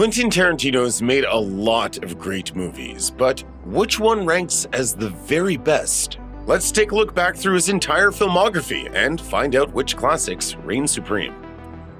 Quentin Tarantino's made a lot of great movies, but which one ranks as the very best? Let's take a look back through his entire filmography and find out which classics reign supreme.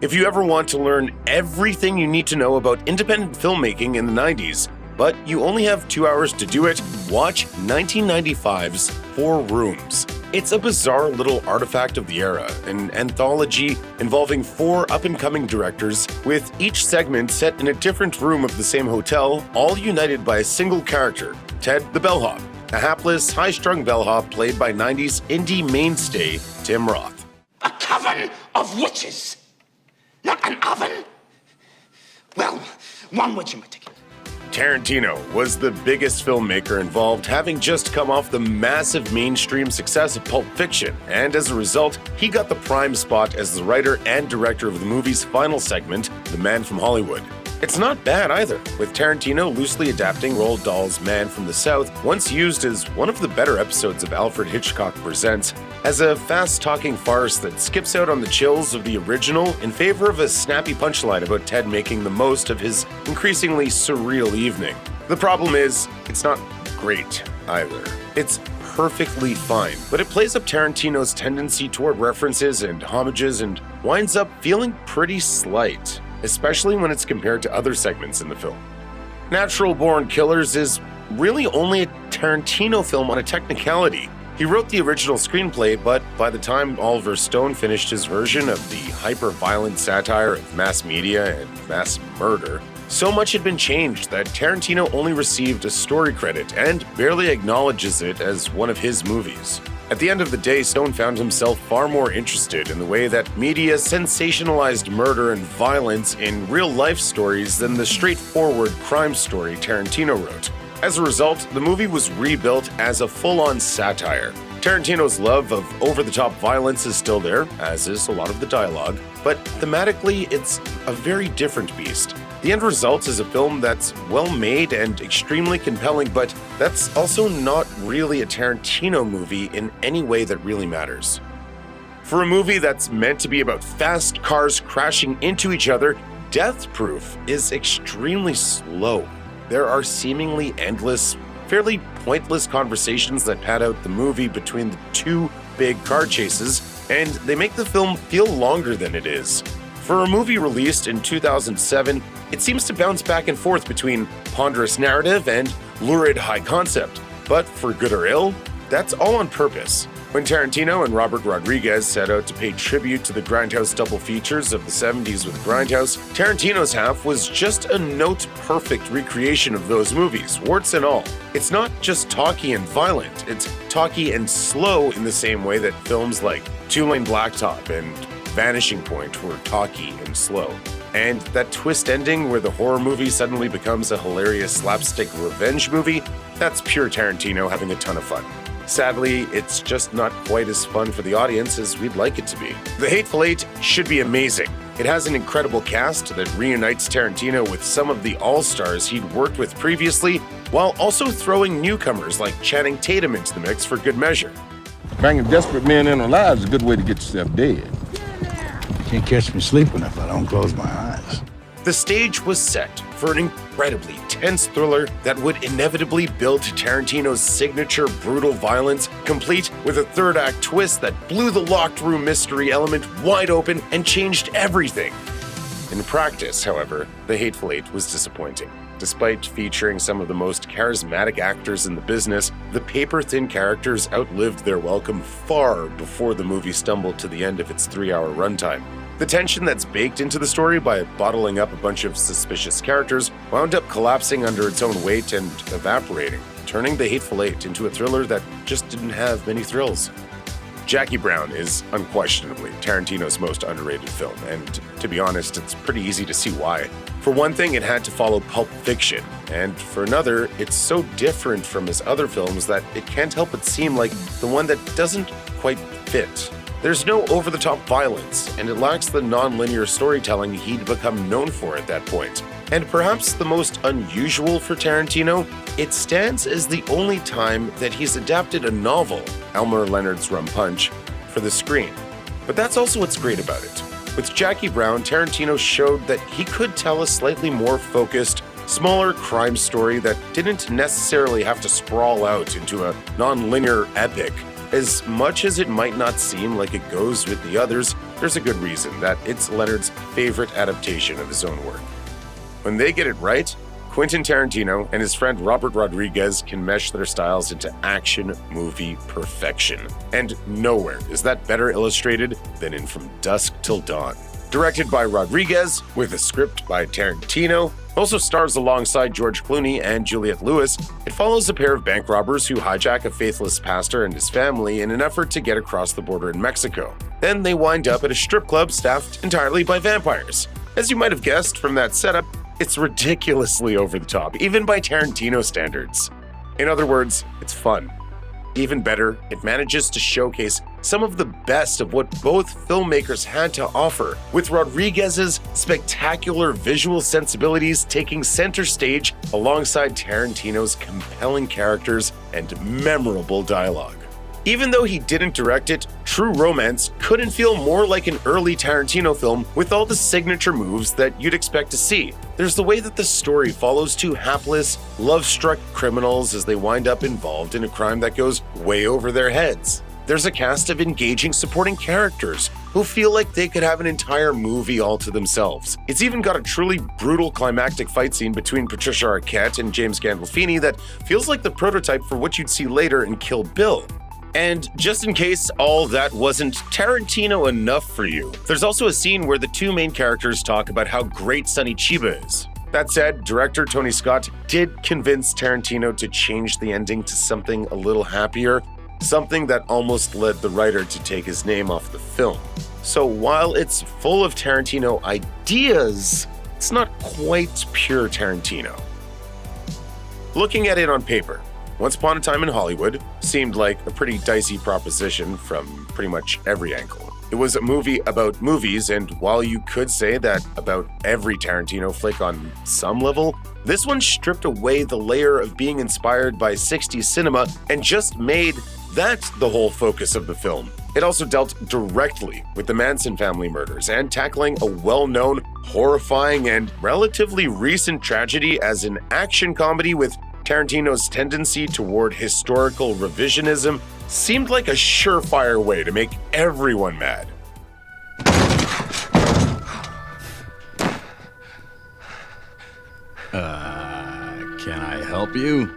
If you ever want to learn everything you need to know about independent filmmaking in the 90s, but you only have 2 hours to do it, watch 1995's 4 Rooms. It's a bizarre little artifact of the era, an anthology involving 4 up-and-coming directors, with each segment set in a different room of the same hotel, all united by a single character, Ted the Bellhop, a hapless, high-strung bellhop played by 90s indie mainstay Tim Roth. A coven of witches, not an oven. Well, one witch in particular. Tarantino was the biggest filmmaker involved, having just come off the massive mainstream success of Pulp Fiction, and as a result, he got the prime spot as the writer and director of the movie's final segment, The Man from Hollywood. It's not bad either, with Tarantino loosely adapting Roald Dahl's Man from the South, once used as one of the better episodes of Alfred Hitchcock Presents, as a fast-talking farce that skips out on the chills of the original in favor of a snappy punchline about Ted making the most of his increasingly surreal evening. The problem is, it's not great either. It's perfectly fine, but it plays up Tarantino's tendency toward references and homages and winds up feeling pretty slight, especially when it's compared to other segments in the film. Natural Born Killers is really only a Tarantino film on a technicality. He wrote the original screenplay, but by the time Oliver Stone finished his version of the hyper-violent satire of mass media and mass murder, so much had been changed that Tarantino only received a story credit and barely acknowledges it as one of his movies. At the end of the day, Stone found himself far more interested in the way that media sensationalized murder and violence in real-life stories than the straightforward crime story Tarantino wrote. As a result, the movie was rebuilt as a full-on satire. Tarantino's love of over-the-top violence is still there, as is a lot of the dialogue, but thematically, it's a very different beast. The end result is a film that's well-made and extremely compelling, but that's also not really a Tarantino movie in any way that really matters. For a movie that's meant to be about fast cars crashing into each other, Death Proof is extremely slow. There are seemingly endless, fairly pointless conversations that pad out the movie between the 2 big car chases, and they make the film feel longer than it is. For a movie released in 2007, it seems to bounce back and forth between ponderous narrative and lurid high concept. But for good or ill, that's all on purpose. When Tarantino and Robert Rodriguez set out to pay tribute to the Grindhouse double features of the 70s with Grindhouse, Tarantino's half was just a note-perfect recreation of those movies, warts and all. It's not just talky and violent, it's talky and slow in the same way that films like Two-Lane Blacktop and Vanishing Point were talky and slow. And that twist ending where the horror movie suddenly becomes a hilarious slapstick revenge movie, that's pure Tarantino having a ton of fun. Sadly, it's just not quite as fun for the audience as we'd like it to be. The Hateful Eight should be amazing. It has an incredible cast that reunites Tarantino with some of the all-stars he'd worked with previously, while also throwing newcomers like Channing Tatum into the mix for good measure. Bringing desperate men in alive is a good way to get yourself dead. Can't catch me sleeping if I don't close my eyes. The stage was set for an incredibly tense thriller that would inevitably build to Tarantino's signature brutal violence, complete with a third-act twist that blew the locked-room mystery element wide open and changed everything. In practice, however, The Hateful Eight was disappointing. Despite featuring some of the most charismatic actors in the business, the paper-thin characters outlived their welcome far before the movie stumbled to the end of its 3-hour runtime. The tension that's baked into the story by bottling up a bunch of suspicious characters wound up collapsing under its own weight and evaporating, turning The Hateful Eight into a thriller that just didn't have many thrills. Jackie Brown is unquestionably Tarantino's most underrated film, and to be honest, it's pretty easy to see why. For one thing, it had to follow Pulp Fiction, and for another, it's so different from his other films that it can't help but seem like the one that doesn't quite fit. There's no over-the-top violence, and it lacks the non-linear storytelling he'd become known for at that point. And perhaps the most unusual for Tarantino, it stands as the only time that he's adapted a novel, Elmer Leonard's Rum Punch, for the screen. But that's also what's great about it. With Jackie Brown, Tarantino showed that he could tell a slightly more focused, smaller crime story that didn't necessarily have to sprawl out into a non-linear epic. As much as it might not seem like it goes with the others, there's a good reason that it's Leonard's favorite adaptation of his own work. When they get it right, Quentin Tarantino and his friend Robert Rodriguez can mesh their styles into action movie perfection. And nowhere is that better illustrated than in From Dusk Till Dawn. Directed by Rodriguez, with a script by Tarantino, also stars alongside George Clooney and Juliette Lewis. It follows a pair of bank robbers who hijack a faithless pastor and his family in an effort to get across the border in Mexico. Then they wind up at a strip club staffed entirely by vampires. As you might have guessed from that setup, it's ridiculously over the top, even by Tarantino standards. In other words, it's fun. Even better, it manages to showcase some of the best of what both filmmakers had to offer, with Rodriguez's spectacular visual sensibilities taking center stage alongside Tarantino's compelling characters and memorable dialogue. Even though he didn't direct it, True Romance couldn't feel more like an early Tarantino film with all the signature moves that you'd expect to see. There's the way that the story follows two hapless, love-struck criminals as they wind up involved in a crime that goes way over their heads. There's a cast of engaging supporting characters who feel like they could have an entire movie all to themselves. It's even got a truly brutal climactic fight scene between Patricia Arquette and James Gandolfini that feels like the prototype for what you'd see later in Kill Bill. And just in case all that wasn't Tarantino enough for you, there's also a scene where the two main characters talk about how great Sonny Chiba is. That said, director Tony Scott did convince Tarantino to change the ending to something a little happier, something that almost led the writer to take his name off the film. So while it's full of Tarantino ideas, it's not quite pure Tarantino. Looking at it on paper, Once Upon a Time in Hollywood seemed like a pretty dicey proposition from pretty much every angle. It was a movie about movies, and while you could say that about every Tarantino flick on some level, this one stripped away the layer of being inspired by 60s cinema and just made that the whole focus of the film. It also dealt directly with the Manson family murders and tackling a well-known, horrifying, and relatively recent tragedy as an action comedy with Tarantino's tendency toward historical revisionism seemed like a surefire way to make everyone mad. Can I help you?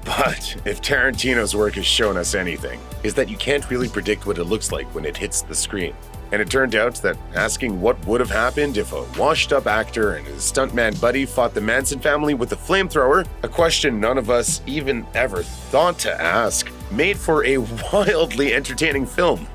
But if Tarantino's work has shown us anything, is that you can't really predict what it looks like when it hits the screen. And it turned out that asking what would have happened if a washed-up actor and his stuntman buddy fought the Manson family with a flamethrower, a question none of us even ever thought to ask, made for a wildly entertaining film.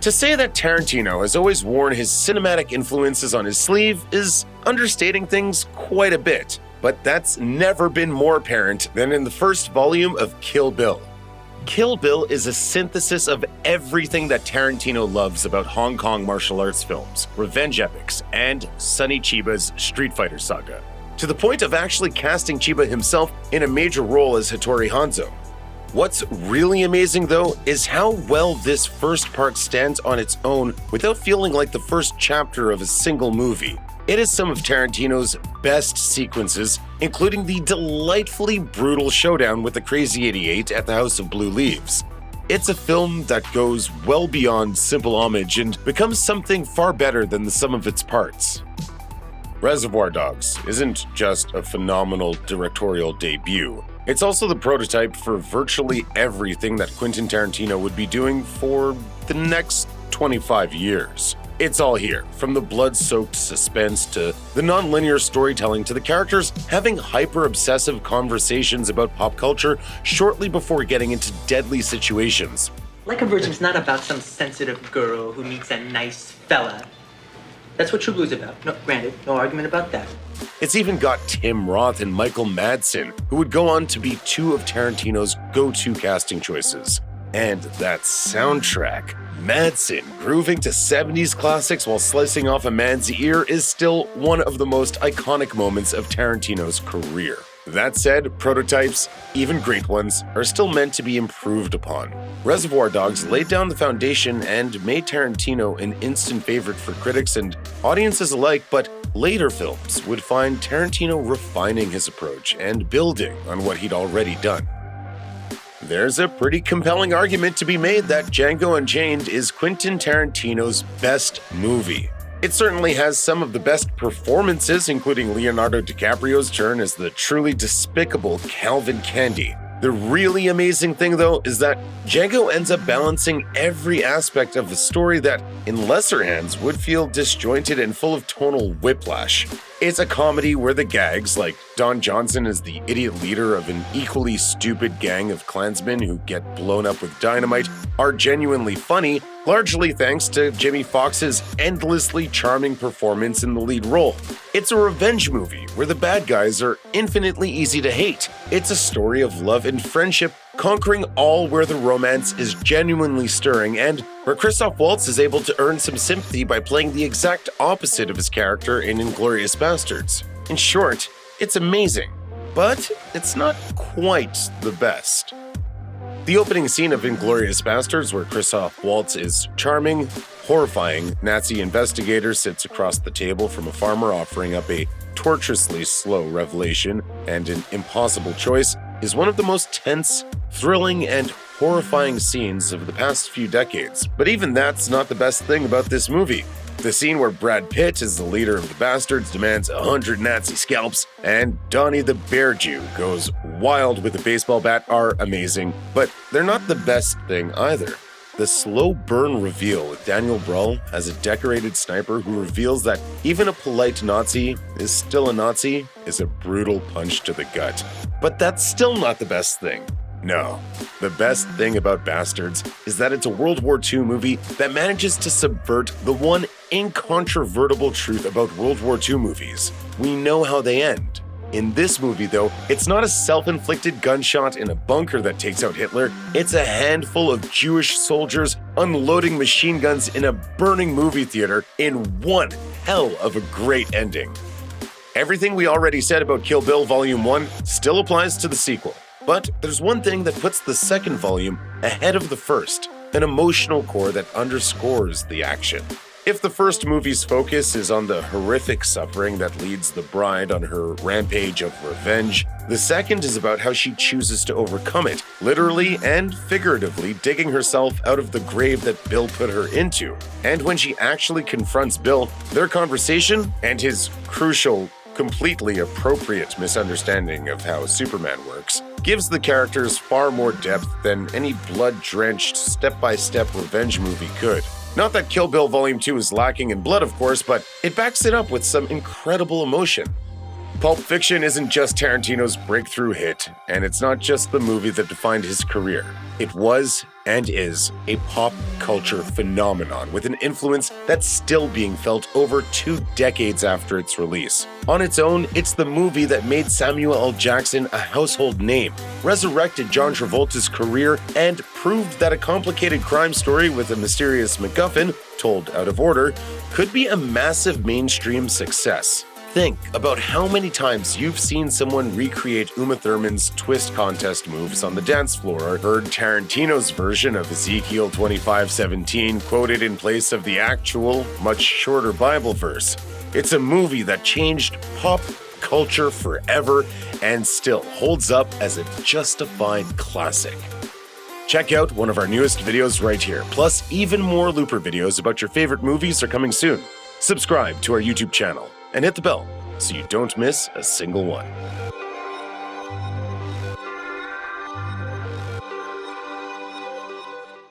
To say that Tarantino has always worn his cinematic influences on his sleeve is understating things quite a bit, but that's never been more apparent than in the first volume of Kill Bill. Kill Bill is a synthesis of everything that Tarantino loves about Hong Kong martial arts films, revenge epics, and Sonny Chiba's Street Fighter saga, to the point of actually casting Chiba himself in a major role as Hattori Hanzo. What's really amazing, though, is how well this first part stands on its own without feeling like the first chapter of a single movie. It is some of Tarantino's best sequences, including the delightfully brutal showdown with the Crazy 88 at the House of Blue Leaves. It's a film that goes well beyond simple homage and becomes something far better than the sum of its parts. Reservoir Dogs isn't just a phenomenal directorial debut. It's also the prototype for virtually everything that Quentin Tarantino would be doing for the next 25 years. It's all here, from the blood-soaked suspense to the non-linear storytelling to the characters having hyper-obsessive conversations about pop culture shortly before getting into deadly situations. Like a Virgin's not about some sensitive girl who meets a nice fella. That's what True Blue's about. No, granted, no argument about that. It's even got Tim Roth and Michael Madsen, who would go on to be two of Tarantino's go-to casting choices. And that soundtrack, Madsen grooving to 70s classics while slicing off a man's ear, is still one of the most iconic moments of Tarantino's career. That said, prototypes, even great ones, are still meant to be improved upon. Reservoir Dogs laid down the foundation and made Tarantino an instant favorite for critics and audiences alike, but later films would find Tarantino refining his approach and building on what he'd already done. There's a pretty compelling argument to be made that Django Unchained is Quentin Tarantino's best movie. It certainly has some of the best performances, including Leonardo DiCaprio's turn as the truly despicable Calvin Candy. The really amazing thing, though, is that Django ends up balancing every aspect of the story that, in lesser hands, would feel disjointed and full of tonal whiplash. It's a comedy where the gags, like Don Johnson as the idiot leader of an equally stupid gang of Klansmen who get blown up with dynamite, are genuinely funny, largely thanks to Jamie Foxx's endlessly charming performance in the lead role. It's a revenge movie where the bad guys are infinitely easy to hate. It's a story of love and friendship conquering all where the romance is genuinely stirring and where Christoph Waltz is able to earn some sympathy by playing the exact opposite of his character in Inglourious Basterds. In short, it's amazing, but it's not quite the best. The opening scene of Inglourious Basterds, where Christoph Waltz is charming, horrifying Nazi investigator sits across the table from a farmer offering up a tortuously slow revelation and an impossible choice, is one of the most tense, thrilling, and horrifying scenes of the past few decades. But even that's not the best thing about this movie. The scene where Brad Pitt, as the leader of the Bastards, demands 100 Nazi scalps, and Donnie the Bear Jew goes wild with a baseball bat are amazing, but they're not the best thing either. The slow burn reveal with Daniel Brühl as a decorated sniper who reveals that even a polite Nazi is still a Nazi is a brutal punch to the gut. But that's still not the best thing. No, the best thing about Bastards is that it's a World War II movie that manages to subvert the one incontrovertible truth about World War II movies. We know how they end. In this movie, though, it's not a self-inflicted gunshot in a bunker that takes out Hitler. It's a handful of Jewish soldiers unloading machine guns in a burning movie theater in one hell of a great ending. Everything we already said about Kill Bill Volume 1 still applies to the sequel. But there's one thing that puts the second volume ahead of the first, an emotional core that underscores the action. If the first movie's focus is on the horrific suffering that leads the bride on her rampage of revenge, the second is about how she chooses to overcome it, literally and figuratively digging herself out of the grave that Bill put her into. And when she actually confronts Bill, their conversation and his crucial, completely appropriate misunderstanding of how Superman works gives the characters far more depth than any blood-drenched, step-by-step revenge movie could. Not that Kill Bill Volume 2 is lacking in blood, of course, but it backs it up with some incredible emotion. Pulp Fiction isn't just Tarantino's breakthrough hit, and it's not just the movie that defined his career. It was and is a pop culture phenomenon with an influence that's still being felt over 2 decades after its release. On its own, it's the movie that made Samuel L. Jackson a household name, resurrected John Travolta's career, and proved that a complicated crime story with a mysterious MacGuffin, told out of order, could be a massive mainstream success. Think about how many times you've seen someone recreate Uma Thurman's twist contest moves on the dance floor, or heard Tarantino's version of Ezekiel 25:17 quoted in place of the actual, much shorter Bible verse. It's a movie that changed pop culture forever and still holds up as a justified classic. Check out one of our newest videos right here. Plus, even more Looper videos about your favorite movies are coming soon. Subscribe to our YouTube channel and hit the bell so you don't miss a single one.